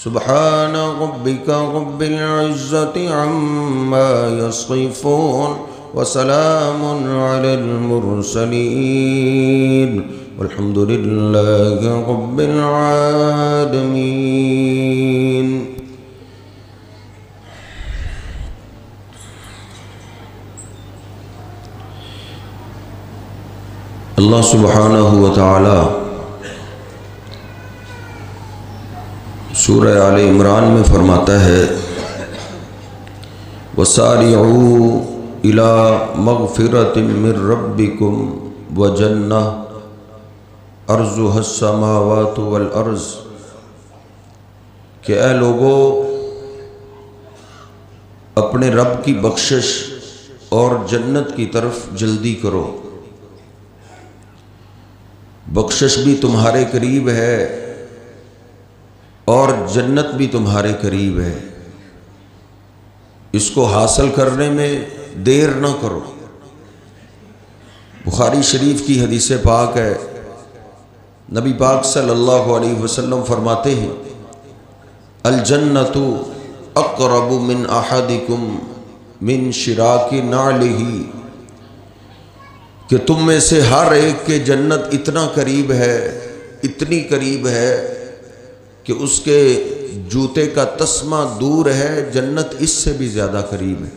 सुब्हान रब्बिका रब्बिल इज़्ज़ति अम्मा यसिफ़ून व सलामुन अलल मुरसलीन वल्हम्दुलिल्लाहि रब्बिल आलमीन। अल्लाह सुब्हानहु व तआला सूरह आले इमरान में फरमाता है, वसारिऊ इला मग़फ़िरतिन मिर रब्बिकुम व जन्नह अर्ज़ुहस समावातु वल अर्ज़, कि ऐ लोगो अपने रब की बख्शिश और जन्नत की तरफ जल्दी करो। बख्शिश भी तुम्हारे करीब है और जन्नत भी तुम्हारे करीब है। इसको हासिल करने में देर न करो। बुखारी शरीफ की हदीस पाक है, नबी पाक सल्लल्लाहु अलैहि वसल्लम फरमाते हैं, अल जन्नतु अक़रबु मिन अहदिकुम मिन शिराकी नालिही, कि तुम में से हर एक के जन्नत इतना करीब है, इतनी करीब है कि उसके जूते का तस्मा दूर है, जन्नत इससे भी ज़्यादा करीब है।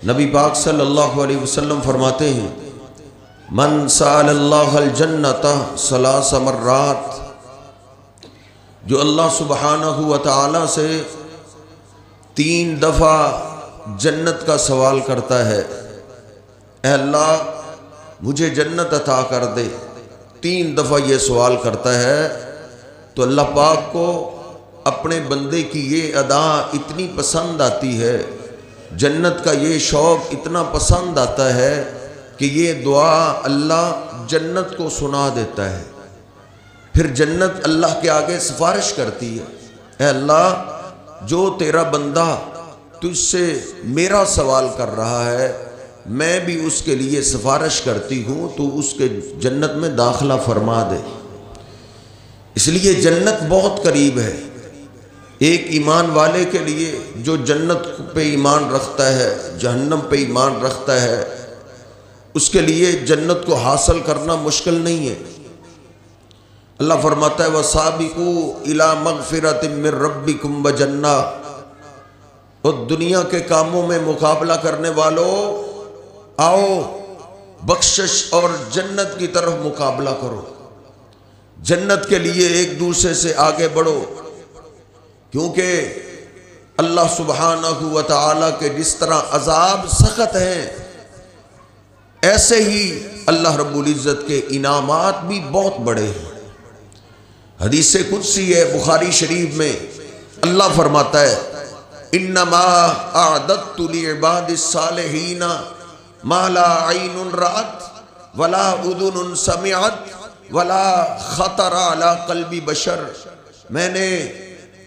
नबी पाक सल्लल्लाहु अलैहि वसल्लम फरमाते हैं, मन सअलल्लाहुल जन्नता सलास मर्रात, जो अल्लाह सुब्हानहु व तआला से 3 दफ़ा जन्नत का सवाल करता है, ऐ अल्लाह मुझे जन्नत अता कर दे, 3 दफ़ा ये सवाल करता है, तो अल्लाह पाक को अपने बंदे की ये अदा इतनी पसंद आती है, जन्नत का ये शौक़ इतना पसंद आता है कि ये दुआ अल्लाह जन्नत को सुना देता है। फिर जन्नत अल्लाह के आगे सिफारिश करती है, ऐ अल्लाह जो तेरा बंदा तुझसे मेरा सवाल कर रहा है, मैं भी उसके लिए सिफारिश करती हूँ, तो उसके जन्नत में दाखिला फरमा दे। इसलिए जन्नत बहुत करीब है। एक ईमान वाले के लिए जो जन्नत पे ईमान रखता है, जहन्नम पे ईमान रखता है, उसके लिए जन्नत को हासिल करना मुश्किल नहीं है। अल्लाह फरमाता है, वसाबिकू इला मग़फ़िरतिन मिर रब्बिकुम व जन्नह, और दुनिया के कामों में मुकाबला करने वालों आओ बख्शिश और जन्नत की तरफ मुकाबला करो। जन्नत के लिए एक दूसरे से आगे बढ़ो, क्योंकि अल्लाह सुब्हानहु व तआला के जिस तरह अजाब सख्त हैं, ऐसे ही अल्लाह रब्बुल इज़्ज़त के इनामात भी बहुत बड़े हैं। हदीस कुदसी है बुखारी शरीफ में, अल्लाह फरमाता है, इन्नमा अअदत्तु लिइबादिस सालिहीना मा ला ऐनुन रअत वला उदुनुन समिअत वला खतरा अला कल्बी बशर, मैंने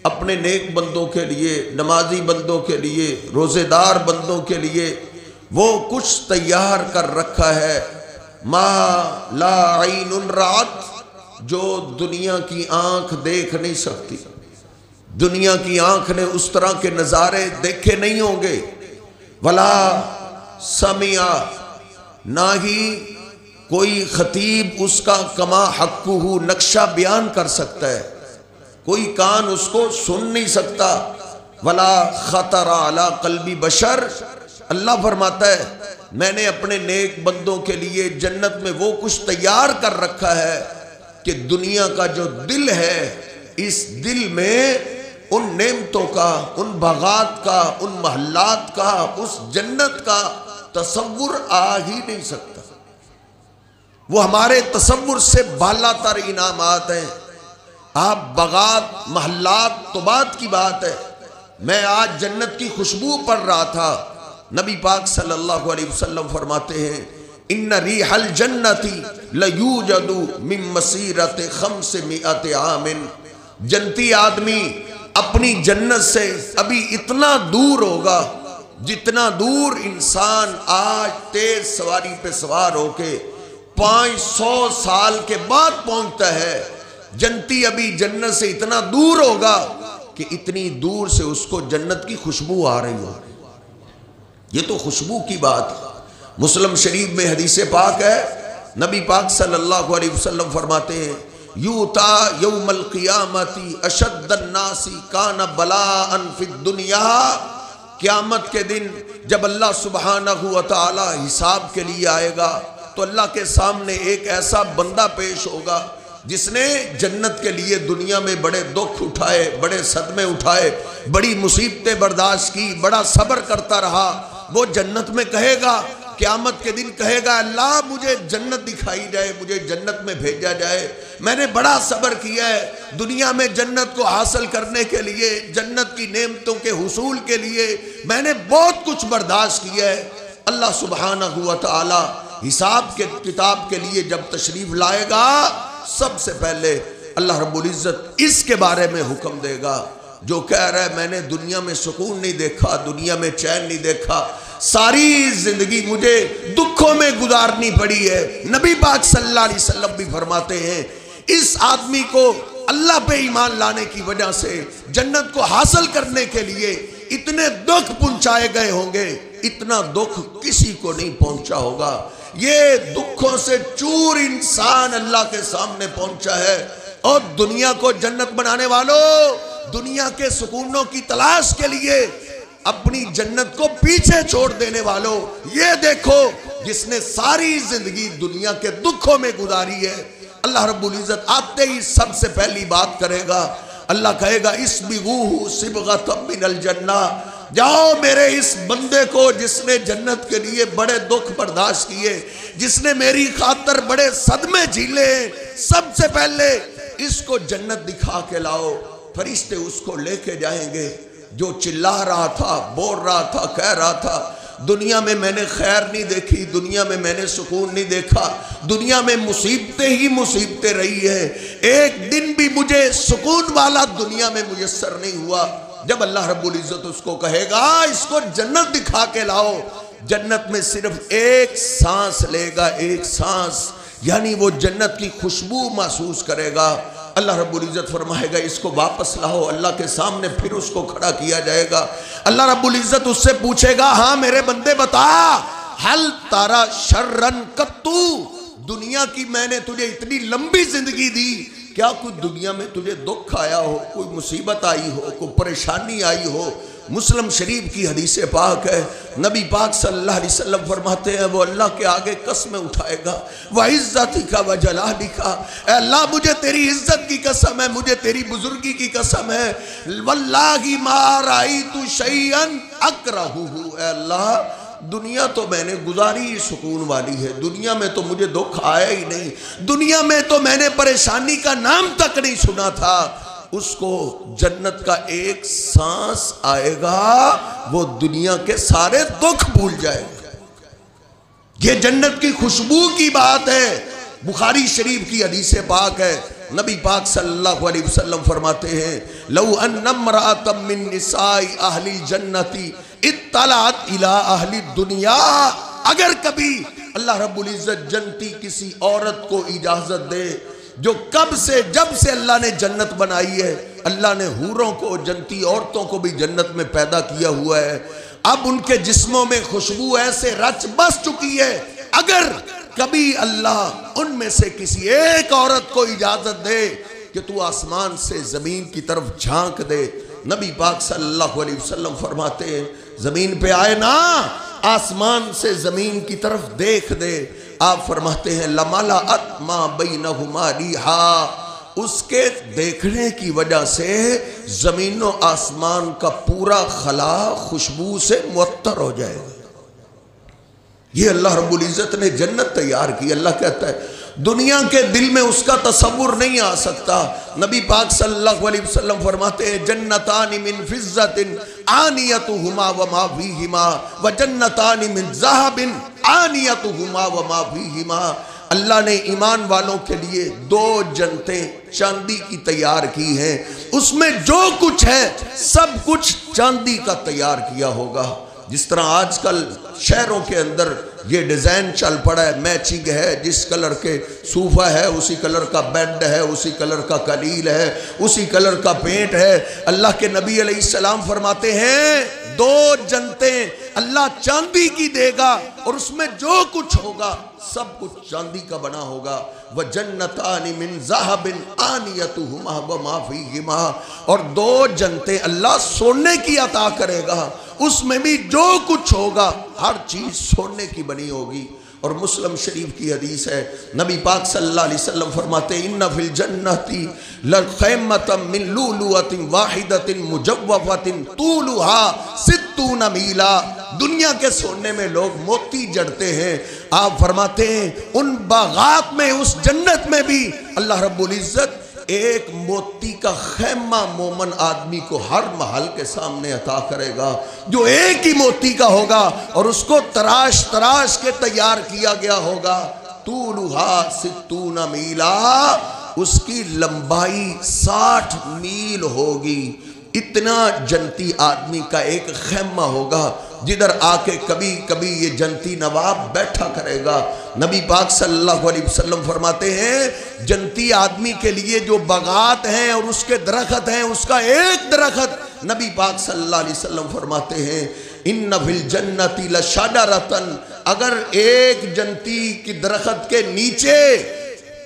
अपने नेक बंदों के लिए, नमाजी बंदों के लिए, रोज़ेदार बंदों के लिए वो कुछ तैयार कर रखा है, मा ला ऐनुन रअत, जो दुनिया की आंख देख नहीं सकती। दुनिया की आंख ने उस तरह के नज़ारे देखे नहीं होंगे, वला समिया, ना ही कोई खतीब उसका कमा हक्कुहु नक्शा बयान कर सकता है, कोई कान उसको सुन नहीं सकता। वला खतरा अला कल्बी बशर, अल्लाह फरमाता है मैंने अपने नेक बंदों के लिए जन्नत में वो कुछ तैयार कर रखा है कि दुनिया का जो दिल है, इस दिल में उन नेमतों का, उन बागात का, उन महल्लात का, उस जन्नत का तसव्वुर आ ही नहीं सकता। वो हमारे तसव्वुर से बालातर इनामात हैं। आप बागात महल्लात तो बात की बात है, मैं आज जन्नत की खुशबू पढ़ रहा था, नबी पाक सल्लल्लाहु अलैहि वसल्लम फरमाते हैं, इन्ना रिहल जन्नती लयूजदु मिन मसीरत खम्स मिअत आमिन। जन्नती आदमी अपनी जन्नत से अभी इतना दूर होगा जितना दूर इंसान आज तेज सवारी पे सवार होके 500 साल के बाद पहुंचता है। जन्नती अभी जन्नत से इतना दूर होगा कि इतनी दूर से उसको जन्नत की खुशबू आ रही हो। ये तो खुशबू की बात है। मुस्लिम शरीफ में हदीस पाक है, नबी पाक सल्लल्लाहु अलैहि वसल्लम फरमाते हैं, यूता यौमल क़ियामती अशद्दन नासी कान बलाअन फिद दुनिया। क़यामत के दिन जब अल्लाह सुब्हानहु व तआला हिसाब के लिए आएगा तो अल्लाह के सामने एक ऐसा बंदा पेश होगा जिसने जन्नत के लिए दुनिया में बड़े दुख उठाए, बड़े सदमे उठाए, बड़ी मुसीबतें बर्दाश्त की, बड़ा सब्र करता रहा। वो जन्नत में कहेगा, क़यामत के दिन कहेगा, अल्लाह मुझे जन्नत दिखाई जाए, मुझे जन्नत में भेजा जाए। मैंने बड़ा सब्र किया है दुनिया में जन्नत को हासिल करने के लिए, जन्नत की नेमतों के हुसूल के लिए मैंने बहुत कुछ बर्दाश्त किया है। अल्लाह सुब्हानहु व तआला हिसाब के किताब के लिए जब तशरीफ लाएगा, सबसे पहले अल्लाह रब्बुल इज्जत इसके बारे में हुक्म देगा जो कह रहा है मैंने दुनिया में सुकून नहीं देखा, दुनिया में चैन नहीं देखा, सारी जिंदगी मुझे दुखों में गुजारनी पड़ी है। नबी पाक सल्लल्लाहु अलैहि वसल्लम भी फरमाते हैं, इस आदमी को अल्लाह पे ईमान लाने की वजह से जन्नत को हासिल करने के लिए इतने दुख पहुंचाए गए होंगे, इतना दुख किसी को नहीं पहुंचा होगा। ये दुखों से चूर इंसान अल्लाह के सामने पहुंचा है। और दुनिया को जन्नत बनाने वालों, दुनिया के सुकूनों की तलाश के लिए अपनी जन्नत को पीछे छोड़ देने वालों, ये देखो जिसने सारी जिंदगी दुनिया के दुखों में गुजारी है, अल्लाह रब्बुल इज्जत आते ही सबसे पहली बात करेगा, अल्लाह कहेगा इस्बिगूहु सिबगतम मिनल जन्ना, जाओ मेरे इस बंदे को जिसने जन्नत के लिए बड़े दुख बर्दाश्त किए, जिसने मेरी खातर बड़े सदमे झीले, सबसे पहले इसको जन्नत दिखा के लाओ। फरिश्ते उसको लेके जाएंगे। जो चिल्ला रहा था, बोल रहा था, कह रहा था दुनिया में मैंने खैर नहीं देखी, दुनिया में मैंने सुकून नहीं देखा, दुनिया में मुसीबतें ही मुसीबतें रही है, एक दिन भी मुझे सुकून वाला दुनिया में मुयस्सर नहीं हुआ। जब अल्लाह रब्बुल इज्जत उसको कहेगा इसको जन्नत दिखा के लाओ, जन्नत में सिर्फ एक सांस लेगा, एक सांस, यानी वो जन्नत की खुशबू महसूस करेगा। अल्लाह रब्बुल इज्जत फरमाएगा इसको वापस लाओ। अल्लाह के सामने फिर उसको खड़ा किया जाएगा। अल्लाह रब्बुल इज्जत उससे पूछेगा, हाँ मेरे बंदे बता, हल तारा शर्रन कत्तू, दुनिया की मैंने तुझे इतनी लंबी जिंदगी दी, क्या कोई दुनिया में तुझे दुख आया हो, कोई मुसीबत आई हो, कोई परेशानी आई हो? मुस्लिम शरीफ की हदीस पाक है, नबी पाक सल्लल्लाहु अलैहि वसल्लम फरमाते हैं वो अल्लाह के आगे कसमें उठाएगा, व इज्जतिका व जलालिका, अल्लाह मुझे तेरी इज्जत की कसम है, मुझे तेरी बुजुर्गी की कसम है, वल्लाहि मा राइतु शैअन अकरहुहु, अल्लाह दुनिया तो मैंने गुजारी ही सुकून वाली है, दुनिया में तो मुझे दुख आया ही नहीं, दुनिया में तो मैंने परेशानी का नाम तक नहीं सुना था। उसको जन्नत का एक सांस आएगा, वो दुनिया के सारे दुख भूल जाएगा। ये जन्नत की खुशबू की बात है। बुखारी शरीफ की हदीस पाक है, नबी पाक सल्लल्लाहु अलैहि वसल्लम फरमाते हैं, लौ अन्नम्रातम मिन निसाई अहली जन्नती इत्तलात इला अहली दुनिया, अगर कभी अल्लाह रब्बुल इज्जत जन्नती किसी औरत को इजाजत दे जो कब से, जब से अल्लाह ने जन्नत बनाई है, अल्लाह ने हूरों को, जन्नती औरतों को भी जन्नत में पैदा किया हुआ है, अब उनके जिस्मों में खुशबू ऐसे रच बस चुकी है, अगर कभी अल्लाह उनमें से किसी एक औरत को इजाजत दे कि तू आसमान से जमीन की तरफ झांक दे, नबी पाक सल्लल्लाहु अलैहि वसल्लम फरमाते हैं जमीन पे आए ना, आसमान से जमीन की तरफ देख दे, आप फरमाते हैं लमाला अत्मा बैनहुमा रिहा, उसके देखने की वजह से जमीन और आसमान का पूरा खला खुशबू से मुअत्तर हो जाएगा। ये अल्लाह रब्बुल इज्जत ने जन्नत तैयार की। अल्लाह कहता है दुनिया के दिल में उसका तसव्वुर नहीं आ सकता। नबी पाक सल्लल्लाहु अलैहि वसल्लम फरमाते हैं जन्नतानि मिन फिज़्ज़तिन आनियतुहुमा व मा फीहिमा व जन्नतानि मिन ज़हबिन आनियतुहुमा व मा फीहिमा। अल्लाह ने ईमान वालों के लिए दो जन्नतें चांदी की तैयार की हैं, उसमें जो कुछ है सब कुछ चांदी का तैयार किया होगा। जिस तरह आजकल शहरों के अंदर ये डिज़ाइन चल पड़ा है, मैचिंग है, जिस कलर के सूफा है उसी कलर का बेड है, उसी कलर का कलील है, उसी कलर का पेंट है। अल्लाह के नबी अलैहिस्सलाम फरमाते हैं 2 जन्नतें अल्लाह चांदी की देगा और उसमें जो कुछ होगा सब कुछ चांदी का बना होगा। व जन्नतानि मिन ज़हबिन आनियतुहुमा व मा फीहिमा, और 2 जन्नतें अल्लाह सोने की अता करेगा, उसमें भी जो कुछ होगा हर चीज सोने की बनी होगी। और मुस्लिम शरीफ की हदीस है, नबी पाक सल्लल्लाहु अलैहि वसल्लम फरमाते हैं इन्ना फिल जन्नति लखैमतम मिन लुलुअतिन वाहिदतिन मुजव्वफतिन तूलुहा 60 मीला। दुनिया के सोने में लोग मोती जड़ते हैं, आप फरमाते हैं उन बागात में, उस जन्नत में भी अल्लाह रब्बुल इज्जत एक मोती का खैमा मोमन आदमी को हर महल के सामने अता करेगा, जो एक ही मोती का होगा और उसको तराश तराश के तैयार किया गया होगा। तूलुहा 60 मीला, उसकी लंबाई 60 मील होगी। इतना जन्नती आदमी का एक खैमा होगा जिधर आके कभी कभी ये जन्नती नवाब बैठा करेगा। नबी पाक सल्लल्लाहु अलैहि वसल्लम फरमाते हैं जन्नती आदमी के लिए जो बागात हैं और उसके दरख्त हैं, उसका एक दरख्त, नबी पाक सल्लल्लाहु अलैहि वसल्लम फरमाते हैं इन्न फिल जन्नति लशजरतन, अगर एक जन्नती की दरख्त के नीचे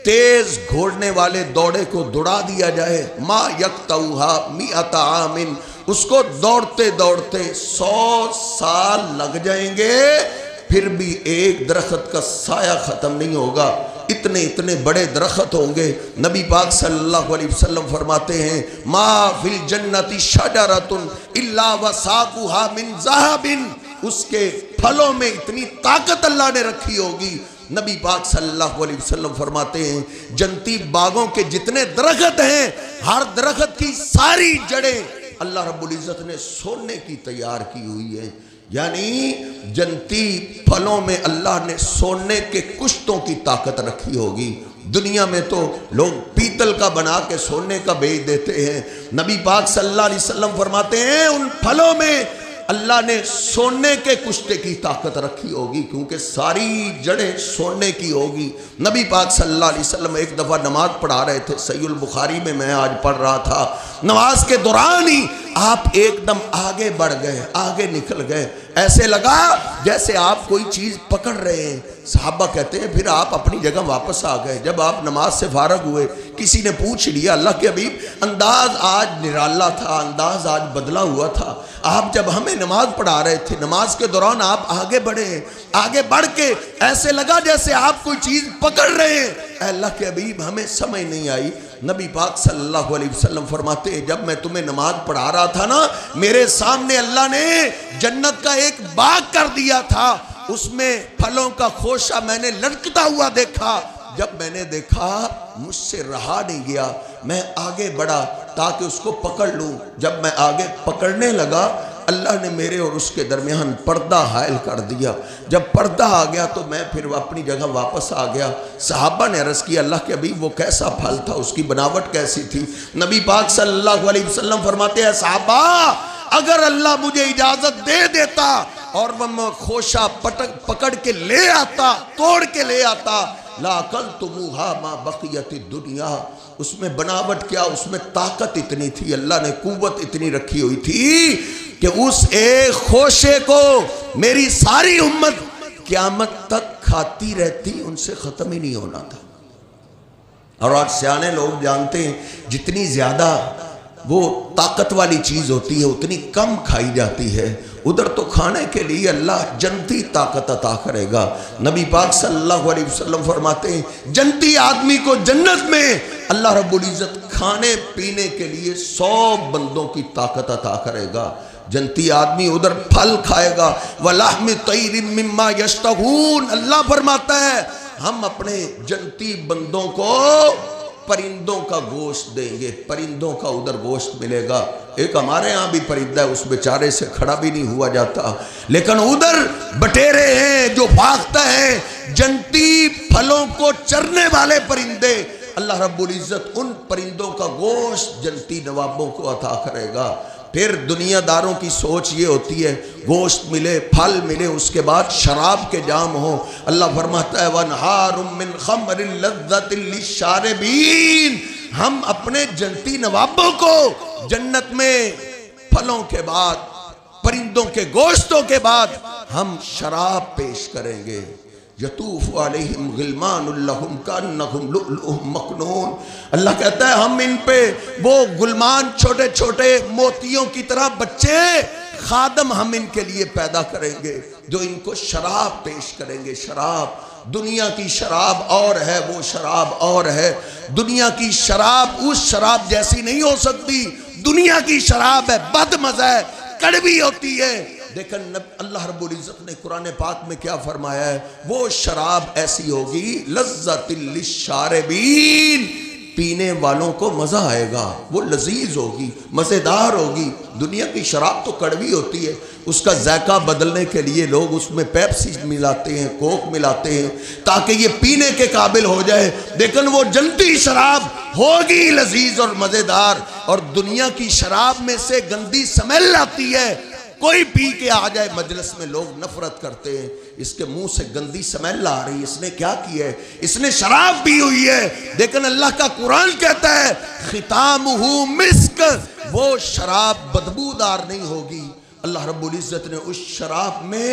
तेज घोड़ने वाले दौड़े को दौड़ा दिया जाए, मा यक्तउहा मिअता आमिन, उसको दौड़ते दौड़ते 100 साल लग जाएंगे, फिर भी एक दरख्त का साया खत्म नहीं होगा। इतने इतने बड़े दरख्त होंगे। नबी पाक सल्लल्लाहु अलैहि वसल्लम फरमाते हैं मा फिल जन्नति शजरतुन इल्ला वसाकुहा मिन ज़हबिन, उसके फलों में इतनी ताकत अल्लाह ने रखी होगी। नबी पाक सल्लल्लाहु अलैहि वसल्लम फरमाते हैं जन्नती बागों के जितने दरख्त हैं, हर दरख्त की सारी जड़ें अल्लाह रब्बुल इज़्ज़त ने सोने की तैयार की हुई है। यानी जन्नती फलों में अल्लाह ने सोने के कुश्तों की ताकत रखी होगी। दुनिया में तो लोग पीतल का बना के सोने का बेच देते हैं। नबी पाक सल्लल्लाहु अलैहि वसल्लम फरमाते हैं उन फलों में अल्लाह ने सोने के कुश्ते की ताकत रखी होगी, क्योंकि सारी जड़ें सोने की होगी। नबी पाक सल्लल्लाहु अलैहि वसल्लम एक दफ़ा नमाज पढ़ा रहे थे, सहीहुल बुखारी में मैं आज पढ़ रहा था। नमाज के दौरान ही आप एकदम आगे बढ़ गए, आगे निकल गए, ऐसे लगा जैसे आप कोई चीज़ पकड़ रहे हैं। सहाबा कहते हैं फिर आप अपनी जगह वापस आ गए। जब आप नमाज से फारग हुए, किसी ने पूछ लिया अल्लाह के हबीब अंदाज आज निराला था, अंदाज आज बदला हुआ था, आप जब हमें नमाज पढ़ा रहे थे, नमाज के दौरान आप आगे बढ़े, आगे बढ़ के ऐसे लगा जैसे आप कोई चीज़ पकड़ रहे हैं। अल्लाह के हबीब हमें समझ नहीं आई। नबी पाक सल्लल्लाहु अलैहि वसल्लम फरमाते हैं जब मैं तुम्हें नमाज पढ़ा रहा था ना, मेरे सामने अल्लाह ने जन्नत का एक बाग कर दिया था, उसमें फलों का खोशा मैंने लटकता हुआ देखा। जब मैंने देखा मुझसे रहा नहीं गया, मैं आगे बढ़ा ताकि उसको पकड़ लूं। जब मैं आगे पकड़ने लगा, अल्लाह ने मेरे और उसके दरमियान पर्दा हायल कर दिया। जब पर्दा आ गया तो मैं फिर अपनी जगह वापस आ गया। सहाबा ने अर्ज़ किया अल्लाह के हबीब वो कैसा फल था, उसकी बनावट कैसी थी? नबी पाक सल्लल्लाहु अलैहि वसल्लम फरमाते हैं सहाबा, अगर अल्लाह मुझे इजाज़त दे देता और वह मैं खोशा पकड़ के ले आता, तोड़ के ले आता, लाकल तुमुहा मा बक़ियति दुनिया, उसमें बनावट क्या, उसमें ताकत इतनी थी, अल्लाह ने कुव्वत इतनी रखी हुई थी कि उस एक खोशे को मेरी सारी उम्मत क़यामत तक खाती रहती, उनसे ख़त्म ही नहीं होना था। और आज सियाने लोग जानते हैं जितनी ज़्यादा वो ताकत वाली चीज़ होती है उतनी कम खाई जाती है। उधर तो खाने के लिए अल्लाह जन्नती ताकत अता करेगा। नबी पाक सल्लल्लाहु अलैहि वसल्लम फरमाते हैं जन्नती आदमी को जन्नत में अल्लाह रब्बुल इज़्ज़त खाने पीने के लिए 100 बंदों की ताकत अता करेगा। जन्नती आदमी उधर फल खाएगा, वलाहमि तैरिम मिम्मा यश्तहून, अल्लाह फरमाता है हम अपने जन्नती बंदों को परिंदों का गोश्त देंगे, परिंदों का उधर गोश्त मिलेगा। एक हमारे यहाँ भी परिंदा है, उस बेचारे से खड़ा भी नहीं हुआ जाता, लेकिन उधर बटेरे हैं जो भागता है, जन्नती फलों को चरने वाले परिंदे। अल्लाह रब्बुल इज़्ज़त उन परिंदों का गोश्त जन्नती नवाबों को अता करेगा। फिर दुनियादारों की सोच ये होती है गोश्त मिले, फल मिले, उसके बाद शराब के जाम हो। अल्लाह फरमाता है वनहारुम मिन खमरिन लज़्ज़तिन लिश्शारिबीन, हम अपने जन्नती नवाबों को जन्नत में फलों के बाद, परिंदों के गोश्तों के बाद हम शराब पेश करेंगे। यतूफ़ु अलैहिम गिलमानुन लहुम कअन्नहुम लुअलुअम मकनून, अल्लाह कहता है हम इन पे वो गुलमान, छोटे छोटे मोतियों की तरह बच्चे, खादम हम इनके लिए पैदा करेंगे जो इनको शराब पेश करेंगे। शराब, दुनिया की शराब और है, वो शराब और है। दुनिया की शराब उस शराब जैसी नहीं हो सकती। दुनिया की शराब है, बदमज़ा है, कड़वी होती है। लेकिन अल्लाह रब्बुल इज़्ज़त ने कुरान पाक में क्या फरमाया है, वो शराब ऐसी होगी लज़्ज़तिल लिश्शारिबीन, पीने वालों को मज़ा आएगा, वो लजीज होगी, मज़ेदार होगी। दुनिया की शराब तो कड़वी होती है, उसका जायका बदलने के लिए लोग उसमें पेप्सी मिलाते हैं, कोक मिलाते हैं ताकि ये पीने के काबिल हो जाए। लेकिन वो जन्नती शराब होगी लजीज और मज़ेदार। और दुनिया की शराब में से गंदी स्मेल आती है, कोई पी के आ जाए मजलिस में लोग नफरत करते हैं, इसके मुंह से गंदी स्मेल आ रही है, इसने क्या किया है, इसने शराब पी हुई है। लेकिन अल्लाह का कुरान कहता है खितामुहु मिस्क, वो शराब बदबूदार नहीं होगी। अल्लाह रब्बुल इज़्ज़त ने उस शराब में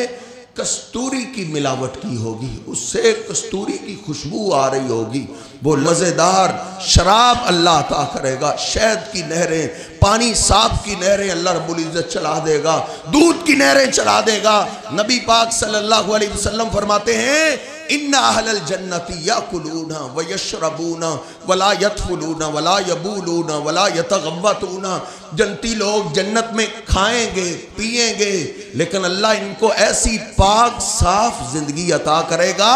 कस्तूरी की मिलावट की होगी, उससे कस्तूरी की खुशबू आ रही होगी। वो मज़ेदार शराब अल्लाह अता करेगा। शहद की नहरें, पानी साफ की नहरें अल्लाह रब्बुल इज़्ज़त चला देगा, दूध की नहरें चला देगा। नबी पाक सल्लल्लाहु अलैहि वसल्लम फरमाते हैं इन्ना अहलल जन्नति याकुलूना व यशरबूना वला यतफुलूना वला यबूलूना वला यतगव्वतूना, जन्नती लोग जन्नत में खाएंगे पिएंगे, लेकिन अल्लाह इनको ऐसी पाक साफ जिंदगी अता करेगा,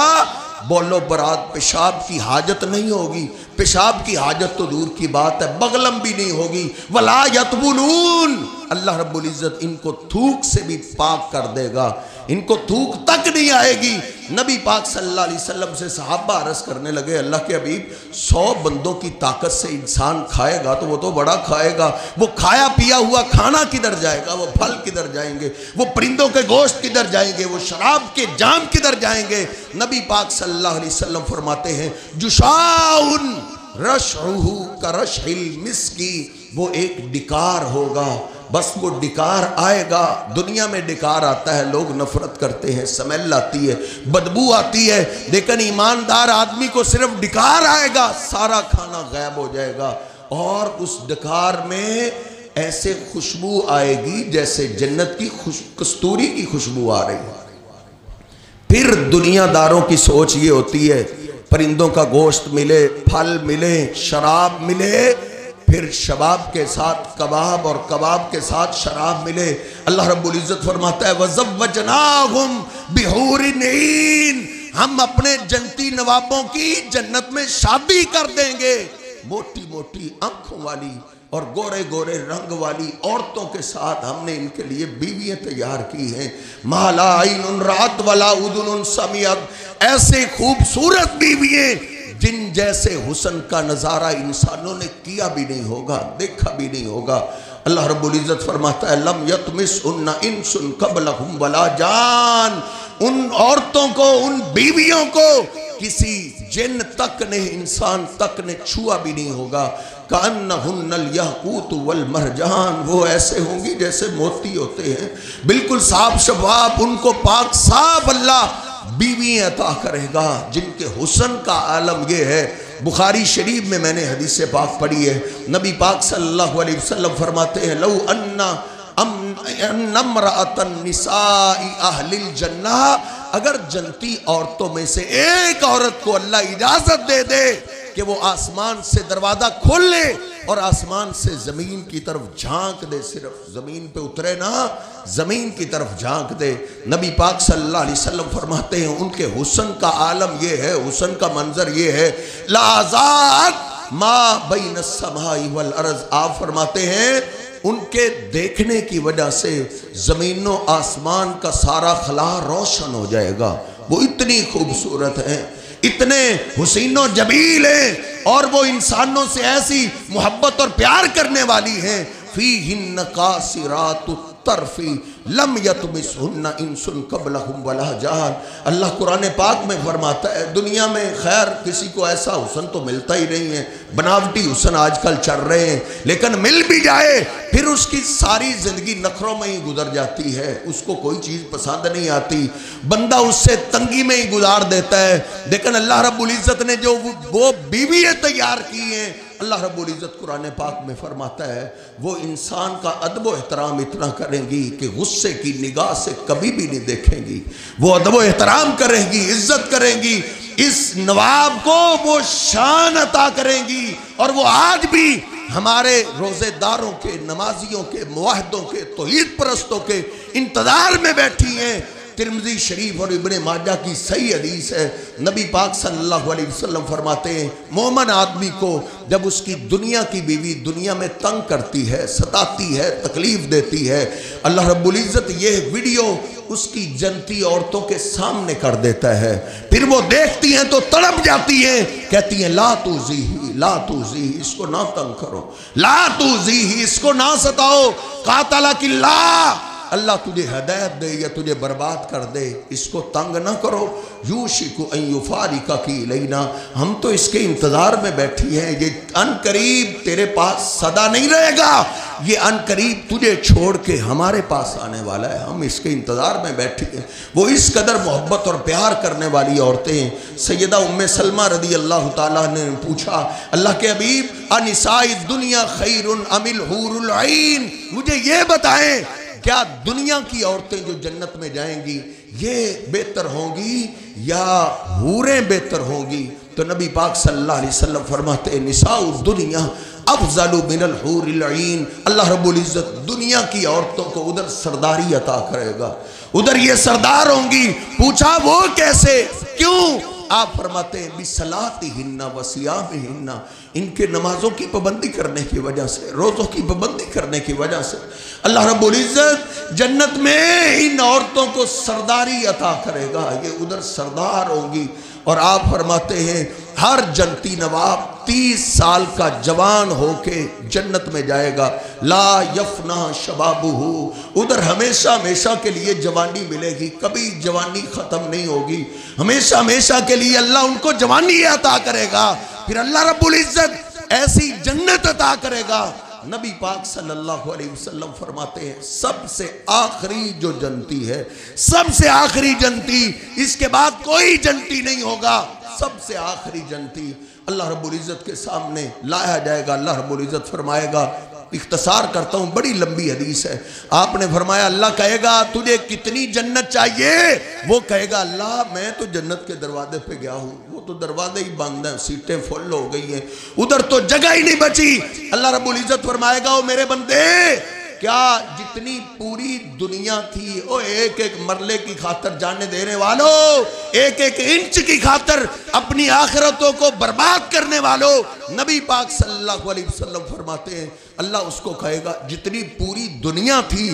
बोलो बरात पेशाब की हाजत नहीं होगी। पेशाब की हाजत तो दूर की बात है, बगलम भी नहीं होगी। वला यतबुलून, अल्लाह रब्बुल इज़्ज़त इनको थूक से भी पाक कर देगा, इनको थूक तक नहीं आएगी। नबी पाक सल्लल्लाहु अलैहि वसल्लम से सहाबा अर्ज़ करने लगे अल्लाह के हबीब 100 बंदों की ताकत से इंसान खाएगा तो वो तो बड़ा खाएगा, वो खाया पिया हुआ खाना किधर जाएगा, वो फल किधर जाएंगे, वो परिंदों के गोश्त किधर जाएंगे, वो शराब के जाम किधर जाएंगे। नबी पाक सल्लल्लाहु अलैहि वसल्लम फरमाते हैं जुशाउन रशहु करशहिल मिस्की, वो एक डिकार होगा, बस वो डिकार आएगा। दुनिया में डिकार आता है, लोग नफरत करते हैं, स्मेल आती है, बदबू आती है, लेकिन ईमानदार आदमी को सिर्फ डिकार आएगा, सारा खाना गायब हो जाएगा। और उस डिकार में ऐसे खुशबू आएगी जैसे जन्नत की कस्तूरी की खुशबू आ रही है। फिर दुनियादारों की सोच ये होती है परिंदों का गोश्त मिले, फल मिले, शराब मिले, फिर शबाब के साथ कबाब और कबाब के साथ शराब मिले। अल्लाह रब्बुल इज़्ज़त फरमाता है वज़व्वजनाहुम बिहूरिन ईन, हम अपने जन्नती नवाबों की जन्नत में शादी कर देंगे। मोटी मोटी आंखों वाली और गोरे गोरे रंग वाली औरतों के साथ हमने इनके लिए बीवियां तैयार की हैं। माला आइनुन रात वला उदुनुन समियत, ऐसे खूबसूरत बीवियां जिन जैसे हुस्न का नज़ारा इंसानों ने किया भी नहीं होगा, देखा भी नहीं होगा। अल्लाह रब्बुल इज़्ज़त फरमाता है लम यतमिसुन्ना इंसुन क़ब्लहुम वला जान, उन औरतों को, उन बीवियों को किसी जिन तक ने, इंसान तक ने छुआ भी नहीं होगा। कअन्नहुन्नल याक़ूत वल मरजान, वो ऐसे होंगी जैसे मोती होते हैं, बिल्कुल साफ शफाफ, उनको पाक साफ अल्लाह बीवी अता करेगा जिनके हुस्न का आलम ये है। बुखारी शरीफ में मैंने हदीस पाक पढ़ी है, नबी पाक सल्लल्लाहु अलैहि वसल्लम फरमाते हैं लौ अन्ना अम्रअतन निसाई अहलिल जन्नह, अगर जन्नती औरतों में से एक औरत को अल्लाह इजाजत दे दे कि वो आसमान से दरवाजा खोल ले और आसमान से जमीन की तरफ झांक दे, सिर्फ जमीन पे उतरे ना, जमीन की तरफ झांक दे। नबी पाक सल्लल्लाहु अलैहि वसल्लम फरमाते हैं उनके हुस्न का आलम ये है, हुस्न का मंजर ये है लाज़ात मा बैन अस्समाई वल अर्ज़, आप फरमाते हैं उनके देखने की वजह से जमीन व आसमान का सारा खला रोशन हो जाएगा। वो इतनी खूबसूरत हैं, इतने हुसीनो जबील हैं और वो इंसानों से ऐसी मोहब्बत और प्यार करने वाली हैं। फीहिन्न कासिरातुत तरफी लम यतमिसहुन्ना इंसुन क़ब्लहुम वला जान। अल्लाह कुरान पाक में फरमाता है दुनिया में खैर किसी को ऐसा हुस्न तो मिलता ही नहीं है, बनावटी हुस्न आजकल चल रहे हैं, लेकिन मिल भी जाए फिर उसकी सारी जिंदगी नखरों में ही गुजर जाती है, उसको कोई चीज़ पसंद नहीं आती, बंदा उससे तंगी में ही गुजार देता है। लेकिन अल्लाह रब्बुल इज़्ज़त ने जो वो बीवियाँ तैयार की हैं, अल्लाह रब्बुल इज़्ज़त कुरान पाक में फरमाता है वो इंसान का अदब व एहतराम इतना करेंगी कि गुस्से की निगाह से कभी भी नहीं देखेंगी। वो अदब व एहतराम करेंगी, इज्जत करेंगी, इस नवाब को वो शान अता करेंगी। और वो आज भी हमारे रोजेदारों के, नमाजियों के, मुवाहिदों के, तौहीद परस्तों के इंतजार में बैठी हैं। तिरमिज़ी शरीफ और इब्ने माजा की सही हदीस है, नबी पाक सल्लल्लाहु अलैहि वसल्लम फरमाते हैं मोमन आदमी को जब उसकी दुनिया की बीवी दुनिया में तंग करती है, सताती है, तकलीफ देती है, अल्लाह रब्बुल इज़्ज़त ये वीडियो उसकी जनती औरतों के सामने कर देता है। फिर वो देखती हैं तो तड़प जाती हैं, कहती हैं ला तुज़ीही, ला तुज़ीही, इसको ना तंग करो, ला तुज़ीही, इसको ना सताओ, कातला किल्लाह, अल्लाह तुझे हिदायत दे या तुझे बर्बाद कर दे, इसको तंग ना करो। यूशिकु अन युफारिका की लैना, हम तो इसके इंतज़ार में बैठी हैं, ये अनकरीब तेरे पास सदा नहीं रहेगा, ये अनकरीब तुझे छोड़ के हमारे पास आने वाला है, हम इसके इंतज़ार में बैठी हैं। वो इस कदर मोहब्बत और प्यार करने वाली औरतें। सैयदा उम्मे सलमा रदी अल्लाह ताला ने पूछा अल्लाह के हबीब अनिसाई दुनिया खैरुन अमिल हूरुल ऐन, मुझे ये बताएं क्या दुनिया की औरतें जो जन्नत में जाएंगी ये बेहतर होंगी या हूरें बेहतर होंगी? तो नबी पाक सल्लल्लाहु अलैहि वसल्लम फरमाते हैं निसाउ दुनिया अफजलु मिनल हूरिल ऐन। अल्लाह रब्बुल इज़्ज़त दुनिया की औरतों को उधर सरदारी अता करेगा, उधर ये सरदार होंगी। पूछा वो कैसे, क्यों? आप फरमाते हैं बिसलातिहिन्ना व सियामिहिन्ना, इनके नमाजों की पाबंदी करने की वजह से, रोज़ों की पाबंदी करने की वजह से अल्लाह रब्बुल इज़्ज़त जन्नत में इन औरतों को सरदारी अता करेगा, ये उधर सरदार होंगी। और आप फरमाते हैं हर जनती नवाब 30 साल का जवान होके जन्नत में जाएगा, ला यफना शबाबुहु, उधर हमेशा हमेशा के लिए जवानी मिलेगी, कभी जवानी ख़त्म नहीं होगी, हमेशा हमेशा के लिए अल्लाह उनको जवानी अता करेगा। फिर अल्लाह रब्बुल इज़्ज़त ऐसी जन्नत अता करेगा। नबी पाक सल्लल्लाहु अलैहि वसल्लम फरमाते हैं सबसे आखिरी जो जनती है, सबसे आखिरी जनती, इसके बाद कोई जनती नहीं होगा, सबसे आखिरी जनती अल्लाह रब्बुल इज़्ज़त के सामने लाया जाएगा। अल्लाह रब्बुल इज़्ज़त फरमाएगा, इख्तिसार करता हूँ, बड़ी लंबी हदीस है। आपने फरमाया अल्लाह कहेगा तुझे कितनी जन्नत चाहिए? वो कहेगा अल्लाह मैं तो जन्नत के दरवाजे पे गया हूँ, वो तो दरवाजे ही बंद हैं, सीटें फुल हो गई हैं, उधर तो जगह ही नहीं बची। अल्लाह रब्बुल इज़्ज़त फरमाएगा ओ मेरे बंदे, क्या जितनी पूरी दुनिया थी, ओ एक एक मरले की खातर जाने देने वालों, एक एक इंच की खातर अपनी आखिरतों को बर्बाद करने वालों, नबी पाक सल्लल्लाहु अलैहि वसल्लम फरमाते हैं अल्लाह उसको कहेगा जितनी पूरी दुनिया थी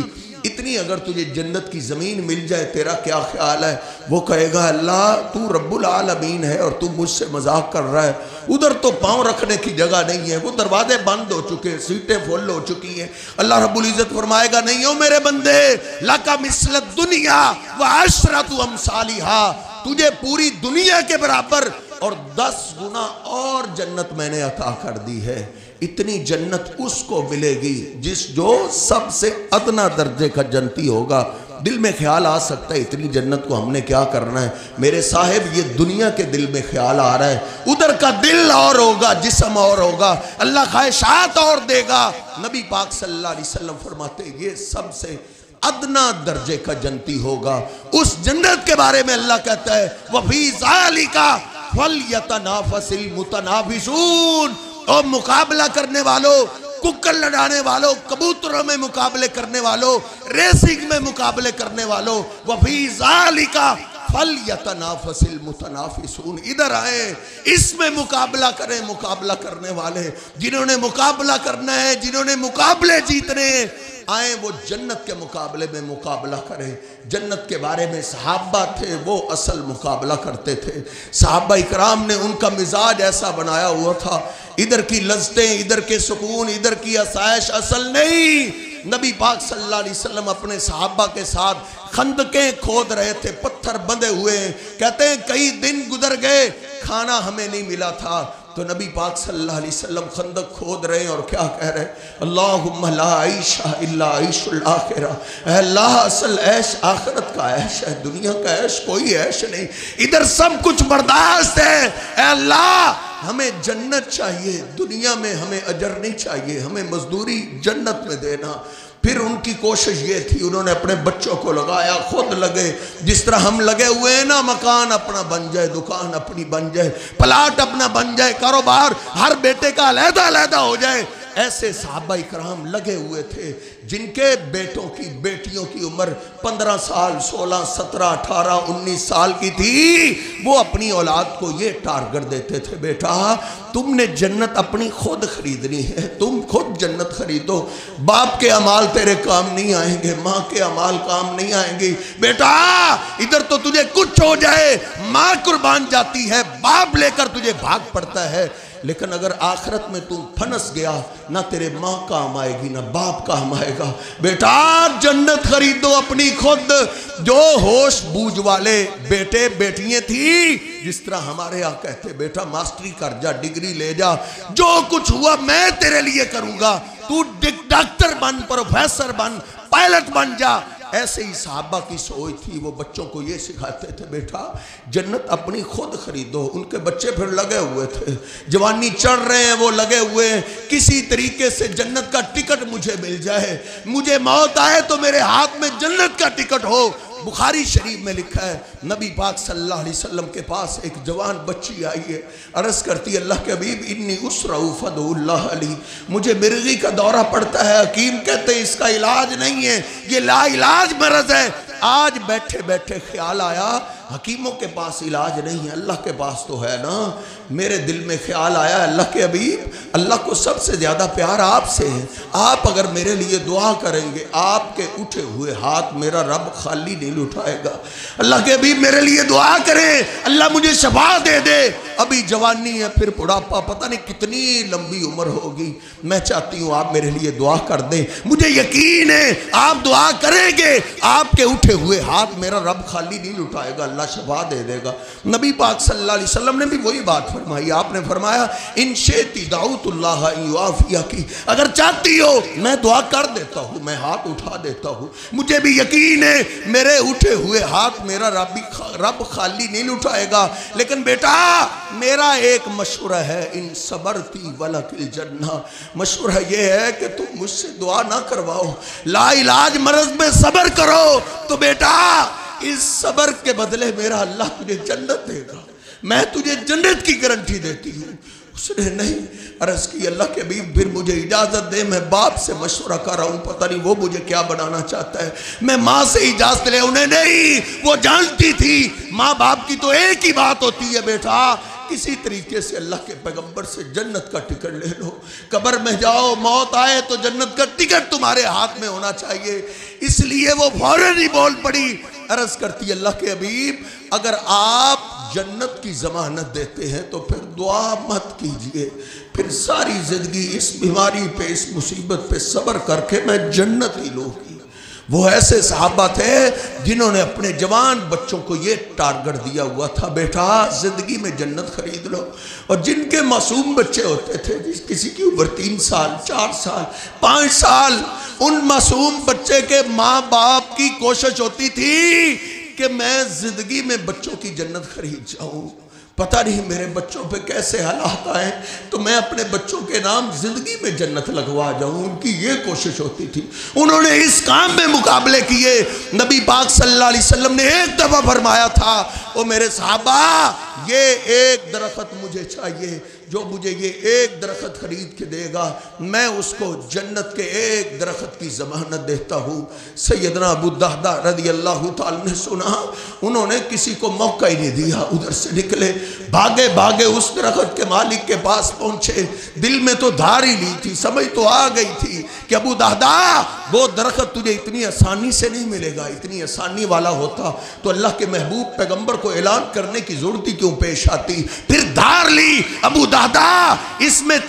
इतनी अगर तुझे जन्नत की ज़मीन मिल जाए तेरा क्या ख्याल है? वो कहेगा अल्लाह तू रब्बुल आलमीन है और तू मुझसे मजाक कर रहा है, उधर तो पाँव रखने की जगह नहीं है, वो दरवाजे बंद हो चुके हैं, सीटें फुल हो चुकी हैं। अल्लाह रब्बुल इज़्ज़त फरमाएगा नहीं हो मेरे बंदे, लका मिस्लत दुनिया व अशरतु अमसालिहा, तुझे पूरी दुनिया के बराबर और 10 गुना और जन्नत मैंने अता कर दी है। इतनी जन्नत उसको मिलेगी जिस जो सबसे अदना दर्जे का जन्नती होगा। दिल में ख्याल आ सकता है इतनी जन्नत को हमने क्या करना है? मेरे साहिब ये दुनिया के दिल में ख्याल आ रहा है, उधर का दिल और होगा, जिस्म और होगा, अल्लाह ख्वाहिशात और देगा। नबी पाक सल्लल्लाहु अलैहि वसल्लम फरमाते ये सबसे अदना दर्जे का जन्नती होगा। उस जन्नत के बारे में अल्लाह कहता है वफी ज़ालिका फलयतनाफसिल मुतनाफिसून, और मुकाबला करने वालों, कुक्कर लड़ाने वालों, कबूतरों में मुकाबले करने वालों, रेसिंग में मुकाबले करने वालों, वफी ज़ालिका फल यतनाफसिल मुतनाफिसून, इधर आए, इसमें मुकाबला करें मुकाबला करने वाले, जिन्होंने मुकाबला करना है, जिन्होंने मुकाबले जीतने आए, वो जन्नत के मुकाबले में मुकाबला करें। जन्नत के बारे में सहाबा थे, वो असल मुकाबला करते थे। सहाबा इकराम ने उनका मिजाज ऐसा बनाया हुआ था, इधर की लज्जतें, इधर के सुकून, इधर की आसाइश असल नहीं। नबी पाक सल्लल्लाहु अलैहि वसल्लम अपने सहाबा के साथ खंदकें खोद रहे थे, पत्थर बंधे हुए। कहते हैं कई दिन गुजर गए, खाना हमें नहीं मिला था, तो नबी पाक सल्लल्लाहु अलैहि वसल्लम खंदक खोद रहे हैं और क्या कह रहे हैं, अल्लाहुम्मा ला आइशा इल्ला आइशुल आखिरा, अल्लाह असल ऐश आखिरत का ऐश है, दुनिया का ऐश कोई ऐश नहीं, इधर सब कुछ बर्दाश्त है, अल्लाह हमें जन्नत चाहिए, दुनिया में हमें अजर नहीं चाहिए, हमें मजदूरी जन्नत में देना। फिर उनकी कोशिश ये थी, उन्होंने अपने बच्चों को लगाया, खुद लगे, जिस तरह हम लगे हुए हैं ना, मकान अपना बन जाए, दुकान अपनी बन जाए, प्लाट अपना बन जाए, कारोबार हर बेटे का अलहदा अलहदा हो जाए, ऐसे सहाबा इकराम लगे हुए थे। जिनके बेटों की बेटियों की उम्र 15 साल 16 17 18 19 साल की थी, वो अपनी औलाद को ये टारगेट देते थे, बेटा तुमने जन्नत अपनी खुद खरीदनी है, तुम खुद जन्नत खरीदो, बाप के अमाल तेरे काम नहीं आएंगे, माँ के अमाल काम नहीं आएंगे, बेटा इधर तो तुझे कुछ हो जाए माँ कुर्बान जाती है, बाप लेकर तुझे भाग पड़ता है, लेकिन अगर आखिरत में तुम फंस गया, ना तेरे माँ काम आएगी ना बाप काम आएगा, बेटा जन्नत खरीदो अपनी खुद। जो होश बूझ वाले बेटे बेटियां थी, जिस तरह हमारे यहाँ कहते, बेटा मास्टरी कर जा, डिग्री ले जा, जो कुछ हुआ मैं तेरे लिए करूंगा, तू डॉक्टर बन, प्रोफेसर बन, पायलट बन जा, ऐसे ही सहाबा की सोच थी। वो बच्चों को ये सिखाते थे, बेटा जन्नत अपनी खुद खरीदो। उनके बच्चे फिर लगे हुए थे, जवानी चढ़ रहे हैं, वो लगे हुए हैं, किसी तरीके से जन्नत का टिकट मुझे मिल जाए, मुझे मौत आए तो मेरे हाथ में जन्नत का टिकट हो। बुखारी शरीफ में लिखा है, नबी पाक सल्लल्लाहु अलैहि वसल्लम के पास एक जवान बच्ची आई है, अर्ज करती है, अल्लाह के हबीब इन्नी उसरऊ फदुल्लाह अली, मुझे मिर्गी का दौरा पड़ता है, हकीम कहते हैं इसका इलाज नहीं है, ये लाइलाज मरज है। आज बैठे बैठे ख्याल आया, हकीमों के पास इलाज नहीं है, अल्लाह के पास तो है ना। मेरे दिल में ख्याल आया, अल्लाह के हबीब, अल्लाह को सबसे ज़्यादा प्यार आपसे है, आप अगर मेरे लिए दुआ करेंगे, आपके उठे हुए हाथ मेरा रब खाली नहीं उठाएगा। अल्लाह के हबीब मेरे लिए दुआ करें, अल्लाह मुझे शफा दे दे, अभी जवानी है फिर बुढ़ापा, पता नहीं कितनी लंबी उम्र होगी, मैं चाहती हूँ आप मेरे लिए दुआ कर दें, मुझे यकीन है आप दुआ करेंगे, आपके उठे हुए हाथ मेरा रब खाली नहीं उठाएगा, अल्लाह शफा दे देगा। नबी पाक सल्लल्लाहु अलैहि वसल्लम ने भी वही बात फरमाई, आपने फरमाया इन शेती दाऊतुल्लाह युआफिया की, अगर चाहती हो मैं दुआ कर देता हूँ, मैं हाथ उठा देता हूँ, मुझे भी यकीन है मेरे उठे हुए हाथ मेरा रब खाली नहीं उठाएगा, लेकिन बेटा मेरा एक मशवरा है, इन सबरती वलकिल जन्ना, मशवरा ये है कि तुम मुझसे दुआ ना करवाओ, लाइलाज मर्ज में सब्र करो, तो बेटा इस सबर के बदले मेरा अल्लाह तुझे जन्नत देगा, मैं तुझे जन्नत की गारंटी देती हूँ। उसने नहीं अर्ज की, अल्लाह के हबीब फिर मुझे इजाज़त दे, मैं बाप से मशवरा कर रहा हूँ, पता नहीं वो मुझे क्या बनाना चाहता है, मैं माँ से इजाज़त ले, उन्हें नहीं, वो जानती थी माँ बाप की तो एक ही बात होती है, बेटा किसी तरीके से अल्लाह के पैगंबर से जन्नत का टिकट ले लो, कब्र में जाओ मौत आए तो जन्नत का टिकट तुम्हारे हाथ में होना चाहिए। इसलिए वो फौरन ही बोल पड़ी, अर्ज करती अल्लाह के हबीब अगर आप जन्नत की जमानत देते हैं तो फिर दुआ मत कीजिए, फिर सारी जिंदगी इस बीमारी पे, इस मुसीबत पे सब्र करके मैं जन्नत ही लूँगी। वो ऐसे सहाबा थे जिन्होंने अपने जवान बच्चों को ये टारगेट दिया हुआ था, बेटा जिंदगी में जन्नत खरीद लो। और जिनके मासूम बच्चे होते थे, किसी की उम्र 3 साल 4 साल 5 साल, उन मासूम बच्चे के माँ बाप की कोशिश होती थी कि मैं जिंदगी में बच्चों की जन्नत खरीद जाऊं, पता नहीं मेरे बच्चों पे कैसे हालात आए तो मैं अपने बच्चों के नाम जिंदगी में जन्नत लगवा जाऊं, उनकी ये कोशिश होती थी। उन्होंने इस काम में मुकाबले किए। नबी पाक सल्लल्लाहु अलैहि वसल्लम ने एक दफा फरमाया था, ओ मेरे सहाबा ये एक दरख्त मुझे चाहिए, जो मुझे ये एक दरख्त खरीद के देगा मैं उसको जन्नत के एक दरख्त की ज़मानत देता हूँ। सैयदना अबू दहदा रज़ी अल्लाह ताला ने सुना, उन्होंने किसी को मौका ही नहीं दिया, उधर से निकले, भागे भागे उस दरख्त के मालिक के पास पहुँचे। दिल में तो धार ही ली थी, समझ तो आ गई थी कि अबू दहदा वो दरख्त तुझे इतनी आसानी से नहीं मिलेगा, इतनी आसानी वाला होता तो अल्लाह के महबूब पैगंबर को ऐलान करने की जरूरत ही क्यों पेश आती। फिर धार ली, अबू दहदा इसमें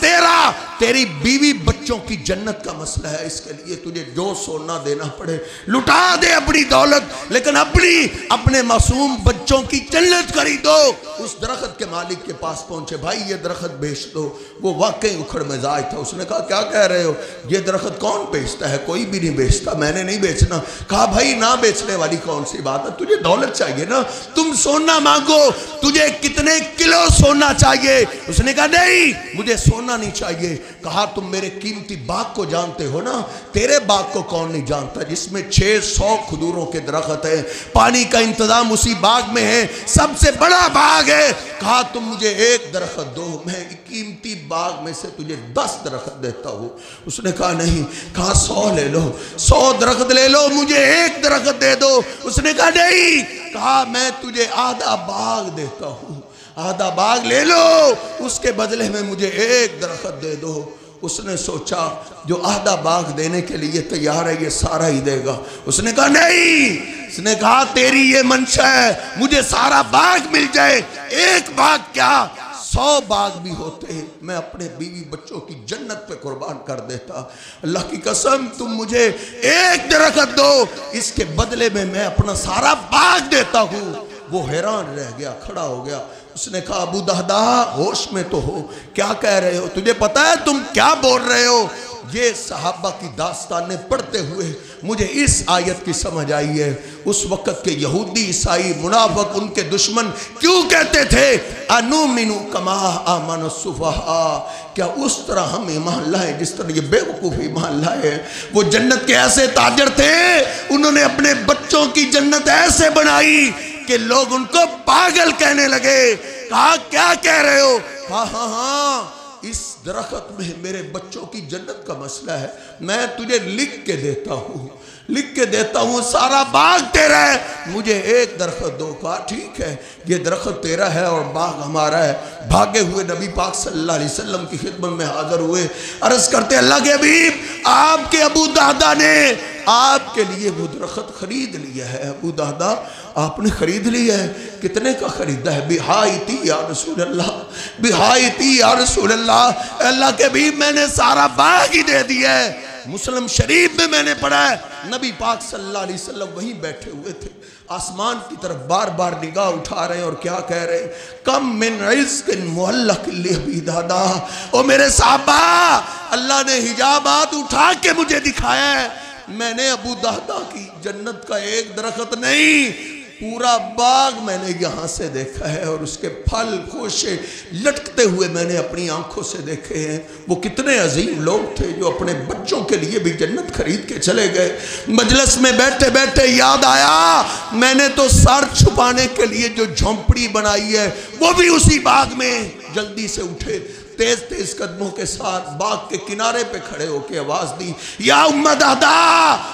तेरी बीवी बच्चों की जन्नत का मसला है, इसके लिए तुझे जो सोना देना पड़े लुटा दे अपनी दौलत, लेकिन अपने मासूम बच्चों की जन्नत खरीदो। उस दरख्त के मालिक के पास पहुंचे, भाई ये दरख्त बेच दो। वो वाकई उखड़ मिजाज था, उसने कहा क्या कह रहे हो, ये दरख्त कौन बेचता है, कोई भी नहीं बेचता, मैंने नहीं बेचना। कहा भाई ना बेचने वाली कौन सी बात है, तुझे दौलत चाहिए ना, तुम सोना मांगो, तुझे कितने किलो सोना चाहिए। उसने कहा नहीं मुझे सोना नहीं चाहिए। कहा तुम मेरे कीमती बाग को जानते हो ना, तेरे बाग को कौन नहीं जानता जिसमें 600 खजूरों के दरख्त है, पानी का इंतजाम उसी बाग में है, सबसे बड़ा बाग है। कहा तुम मुझे एक दरख्त दो, मैं कीमती बाग में से तुझे 10 दरख्त देता हूँ। उसने कहा नहीं। कहा 100 ले लो, 100 दरख्त ले लो, मुझे एक दरख्त दे दो। उसने कहा नहीं। कहा मैं तुझे आधा बाग देता हूँ, आधा बाग ले लो, उसके बदले में मुझे एक दरख्त दे दो। उसने सोचा जो आधा बाग देने के लिए तैयार है ये सारा ही देगा। उसने कहा नहीं। उसने कहा तेरी ये मंशा है, मुझे सारा बाग मिल जाए, एक बाग क्या 100 बाग भी होते हैं, मैं अपने बीवी बच्चों की जन्नत पे कुर्बान कर देता। अल्लाह की कसम तुम मुझे एक दरख्त दो, इसके बदले में मैं अपना सारा बाग देता हूँ। वो हैरान रह गया, खड़ा हो गया। उसने कहा अबू दहदा होश में तो हो, क्या कह रहे हो, तुझे पता है तुम क्या बोल रहे हो। ये सहाबा की दास्तानें पढ़ते हुए मुझे इस आयत की समझ आई है। उस वक़्त के यहूदी ईसाई मुनाफिक उनके दुश्मन क्यों कहते थे अनुमिनु कमा आमन सुफहा, क्या उस तरह हम ईमान लाए जिस तरह ये बेवकूफ़ ईमान लाए। वो जन्नत के ऐसे ताजर थे, उन्होंने अपने बच्चों की जन्नत ऐसे बनाई कि लोग उनको पागल कहने लगे। कहा क्या कह रहे हो। कहा हाँ हाँ इस दरख्त में मेरे बच्चों की जन्नत का मसला है, मैं तुझे लिख के देता हूँ, लिख के देता हूँ, सारा बाग तेरा है, मुझे एक दरख्त दो। कहा ठीक है ये दरख्त तेरा है और बाग हमारा है। भागे हुए नबी पाक सल्लल्लाहु अलैहि वसल्लम की खिदमत में हाजिर हुए, अर्ज करते अल्लाह के हबीब आपके अबू दहदा ने आपके लिए वो दरख्त खरीद लिया है। अबू दहदा आपने खरीद लिया है, कितने का खरीदा है। बिहाइती या रसूल अल्लाह, बिहाइती या रसूल अल्लाह, अल्लाह के भी मैंने सारा बाग ही दे दिया है। मुस्लिम शरीफ में मैंने पढ़ा है नबी पाक सल्लल्लाहु अलैहि वसल्लम वहीं बैठे हुए थे, आसमान की तरफ बार बार निगाह उठा रहे हैं और क्या कह रहे हैं, कम मिन रिज़्क़िन मुअल्लक़ लिअबी दहदा। ओ मेरे साहबा, अल्लाह ने हिजाबात उठा के मुझे दिखाया है, मैंने अबू दहदा की जन्नत का एक दरख्त नहीं पूरा बाग मैंने यहाँ से देखा है और उसके फल खोशे लटकते हुए मैंने अपनी आंखों से देखे हैं। वो कितने अजीम लोग थे जो अपने बच्चों के लिए भी जन्नत खरीद के चले गए। मजलिस में बैठे बैठे याद आया मैंने तो सर छुपाने के लिए जो झोंपड़ी बनाई है वो भी उसी बाग में। जल्दी से उठे, तेज तेज कदमों के साथ बाग के किनारे पे खड़े होके आवाज दी, या उम्मा दादा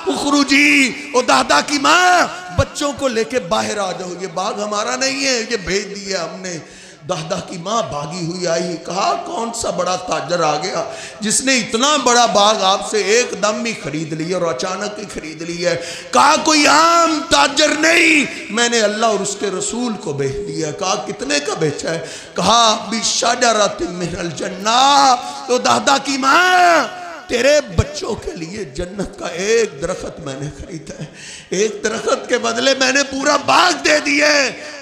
उखरुजी, ओ दादा की माँ बच्चों को लेके बाहर आ जाओ, ये बाग हमारा नहीं है, ये भेज दिया हमने। दादा की माँ भागी हुई आई, कहा कौन सा बड़ा ताजर आ गया जिसने इतना बड़ा बाग आपसे एकदम ही खरीद लिया और अचानक ही खरीद लिया है। कहा कोई आम ताजर नहीं, मैंने अल्लाह और उसके रसूल को बेच दिया। कहा कितने का बेचा है। कहा बिशजरतिन मिनल जन्नह, तो दादा की माँ तेरे बच्चों के लिए जन्नत का एक दरख्त मैंने खरीदा है, एक दरख्त के बदले मैंने पूरा बाग दे दिया।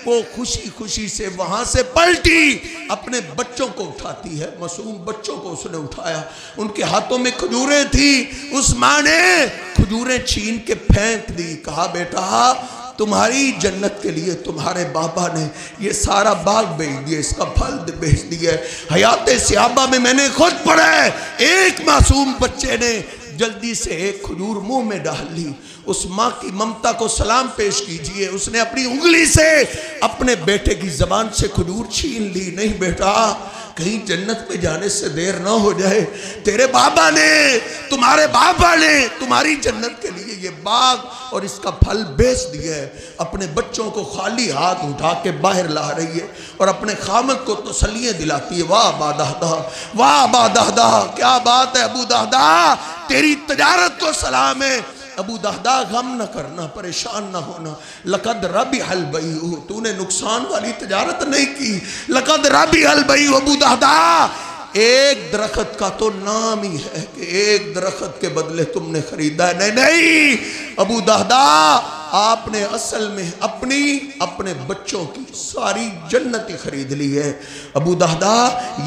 वो खुशी खुशी से वहां से पलटी, अपने बच्चों को उठाती है, मासूम बच्चों को उसने उठाया, उनके हाथों में खजूरें थी, उस माँ ने खजूरें छीन के फेंक दी। कहा बेटा तुम्हारी जन्नत के लिए तुम्हारे बाबा ने ये सारा बाग बेच दिया, इसका फल बेच दिया है। हयात सहाबा में मैंने खुद पढ़ा है, एक मासूम बच्चे ने जल्दी से एक खजूर मुंह में डाल ली। उस माँ की ममता को सलाम पेश कीजिए। उसने अपनी उंगली से अपने बेटे की जबान से खजूर छीन ली। नहीं बेटा, कहीं जन्नत में जाने से देर ना हो जाए। तेरे बाबा ने, तुम्हारे बाबा ने तुम्हारी जन्नत के लिए ये बाग और इसका फल बेच दिया है। अपने बच्चों को खाली हाथ उठा के बाहर ला रही है और अपने खामद को तसल्लियाँ दिलाती है। वाह अबा दहदा, वाह अबा दहदा, क्या बात है अबू दहदा, तेरी तजारत को सलाम है। अबू दहदा गम न करना, परेशान न होना। लक़द रबिहल बैउ, तूने नुकसान वाली तजारत नहीं की। लक़द रबिहल बैउ अबू दहदा, एक दरख्त का तो नाम ही है कि एक दरख्त के बदले तुमने खरीदा है। नहीं नहीं अबू दहदा, आपने असल में अपने बच्चों की सारी जन्नत खरीद ली है। अबू दहदा,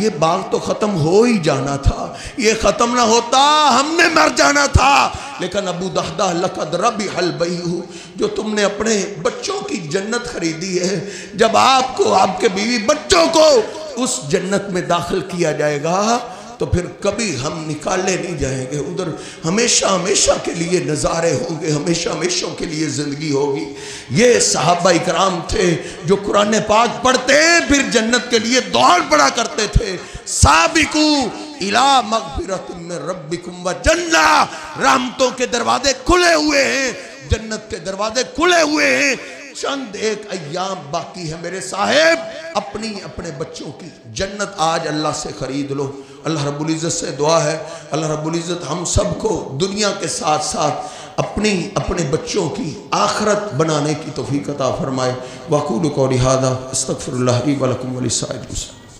ये बाग तो ख़त्म हो ही जाना था, ये ख़त्म ना होता हमने मर जाना था। लेकिन अबू दहदा लक़द रबिहल बैउ, जो तुमने अपने बच्चों की जन्नत खरीदी है, जब आपको, आपके बीवी बच्चों को उस जन्नत में दाखिल किया जाएगा तो फिर कभी हम निकाले नहीं जाएंगे। उधर हमेशा हमेशा के लिए नज़ारे होंगे, हमेशा हमेशा के लिए ज़िंदगी होगी। ये सहाबा इकराम थे जो कुरान पाक पढ़ते फिर जन्नत के लिए दौड़ पड़ा करते थे। साबिकू इला मग़फ़िरत मिन रब्बिकुम व जन्ना, रहमतों के दरवाजे खुले हुए हैं, जन्नत के दरवाजे खुले हुए हैं। चंद एक अय्याम बाकी है मेरे साहेब, अपने बच्चों की जन्नत आज अल्लाह से खरीद लो। अल्लाह रब्बुल इज़्ज़त से दुआ है, अल्लाह रब्बुल इज़्ज़त हम सबको दुनिया के साथ साथ अपने बच्चों की आखिरत बनाने की तौफीक अता फरमाए। वक़ूलु क़ौली हाज़ा अस्तग़फ़िरुल्लाह ली व लकुम व लिस्साइरिल मुस्लिमीन।